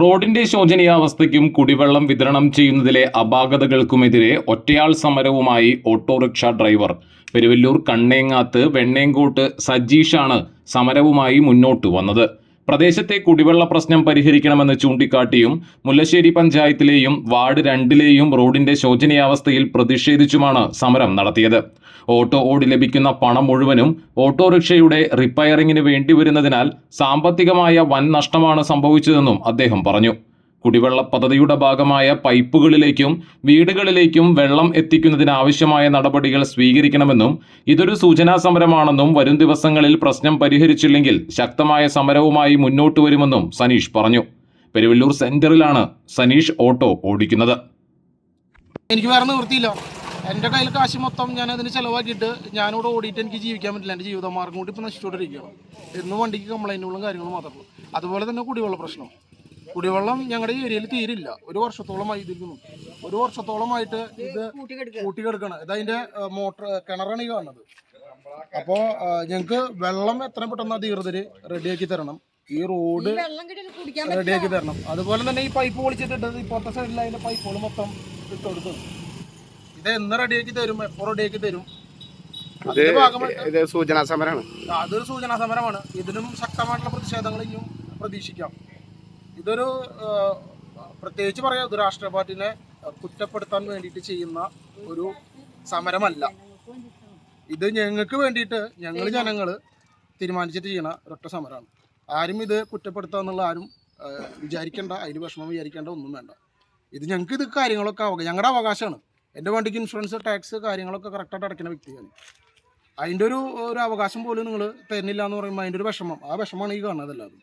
റോഡിന്റെ ശോചനീയാവസ്ഥയ്ക്കും കുടിവെള്ളം വിതരണം ചെയ്യുന്നതിലെ അപാകതകൾക്കുമെതിരെ ഒറ്റയാൾ സമരവുമായി ഓട്ടോറിക്ഷ ഡ്രൈവർ പെരുവല്ലൂർ കണ്ണേങ്ങാത്ത് വെണ്ണേങ്കോട്ട് സജീഷാണ് സമരവുമായി മുന്നോട്ട് വന്നത്. പ്രദേശത്തെ കുടിവെള്ള പ്രശ്നം പരിഹരിക്കണമെന്ന് ചൂണ്ടിക്കാട്ടിയും മുല്ലശ്ശേരി പഞ്ചായത്തിലെയും വാർഡ് 2ലെയും റോഡിന്റെ ശോചനീയാവസ്ഥയിൽ പ്രതിഷേധിച്ചുമാണ് സമരം നടത്തിയത്. ഓട്ടോ ഓടി ലഭിക്കുന്ന പണം മുഴുവനും ഓട്ടോറിക്ഷയുടെ റിപ്പയറിംഗിന് വേണ്ടിവരുന്നതിനാൽ സാമ്പത്തികമായ വൻ നഷ്ടമാണ് സംഭവിച്ചതെന്നും അദ്ദേഹം പറഞ്ഞു. കുടിവെള്ള പദ്ധതിയുടെ ഭാഗമായ പൈപ്പുകളിലേക്കും വീടുകളിലേക്കും വെള്ളം എത്തിക്കുന്നതിനാവശ്യമായ നടപടികൾ സ്വീകരിക്കണമെന്നും ഇതൊരു സൂചനാ സമരമാണെന്നും വരും ദിവസങ്ങളിൽ പ്രശ്നം പരിഹരിച്ചില്ലെങ്കിൽ ശക്തമായ സമരവുമായി മുന്നോട്ട് വരുമെന്നും സനീഷ് പറഞ്ഞു. പെരുവല്ലൂർ സെന്ററിലാണ് സനീഷ് ഓട്ടോ ഓടിക്കുന്നത്. എനിക്ക് വേറെ നിവൃത്തിയില്ല. എൻ്റെ കയ്യിൽ കാശ് മൊത്തം ഞാൻ അതിന് ചിലവാക്കിയിട്ട് ഞാനിവിടെ ഓടിയിട്ട് എനിക്ക് ജീവിക്കാൻ പറ്റില്ല. എൻ്റെ ജീവിതമാർഗം കൂടി ഇപ്പോൾ നശിച്ചുകൊണ്ടിരിക്കുകയാണ്. എന്നും വണ്ടിക്ക് കംപ്ലൈൻറ്റുകളും കാര്യങ്ങളും മാത്രമേ ഉള്ളൂ. അതുപോലെ തന്നെ കുടിവെള്ള പ്രശ്നം. കുടിവെള്ളം ഞങ്ങളുടെ ഏരിയയിൽ തീരില്ല. ഒരു വർഷത്തോളമായി ഇതിരിക്കുന്നു. ഒരു വർഷത്തോളമായിട്ട് ഇത് കൂട്ടിക്കെടുക്കണം. ഇതതിൻ്റെ മോട്ടർ കിണറാണ് ഈ കാണുന്നത്. അപ്പോൾ ഞങ്ങൾക്ക് വെള്ളം എത്രയും പെട്ടെന്ന് അധികൃതർ റെഡിയാക്കി തരണം. ഈ റോഡ് റെഡിയാക്കി തരണം. അതുപോലെ തന്നെ ഈ പൈപ്പ് പൊളിച്ചിട്ടിട്ട് ഇപ്പോഴത്തെ സൈഡിൽ അതിൻ്റെ പൈപ്പുകൾ മൊത്തം ഇട്ട് കൊടുക്കുന്നു. ഇത് എന്ന് റെഡിയാക്കി തരും, എപ്പോൾ റെഡിയാക്കി തരും? അതൊരു സൂചനാ സമരമാണ്. ഇതിനും ശക്തമായിട്ടുള്ള പ്രതിഷേധങ്ങൾ ഇനിയും പ്രതീക്ഷിക്കാം. ഇതൊരു പ്രത്യേകിച്ച് പറയാം, ഇത് രാഷ്ട്രീയ പാർട്ടിനെ കുറ്റപ്പെടുത്താൻ വേണ്ടിയിട്ട് ചെയ്യുന്ന ഒരു സമരമല്ല. ഇത് ഞങ്ങൾക്ക് വേണ്ടിയിട്ട് ജനങ്ങൾ തീരുമാനിച്ചിട്ട് ചെയ്യണ ഒരൊറ്റ സമരമാണ്. ആരും ഇത് കുറ്റപ്പെടുത്തുക എന്നുള്ള ആരും വിചാരിക്കേണ്ട, അതിൽ വിഷമം വിചാരിക്കേണ്ട ഒന്നും വേണ്ട. ഇത് ഞങ്ങൾക്ക് ഇത് കാര്യങ്ങളൊക്കെ ഞങ്ങളുടെ അവകാശമാണ്. എൻ്റെ വണ്ടിക്ക് ഇൻഷുറൻസ്, ടാക്സ് കാര്യങ്ങളൊക്കെ കറക്റ്റായിട്ട് അടയ്ക്കുന്ന വ്യക്തിയാണ്. അതിൻ്റെ ഒരു അവകാശം പോലും നിങ്ങൾ തരുന്നില്ല എന്ന് പറയുമ്പോൾ അതിൻ്റെ ഒരു വിഷമം, ആ വിഷമമാണ് ഈ കാണുന്നത്. എല്ലാവരും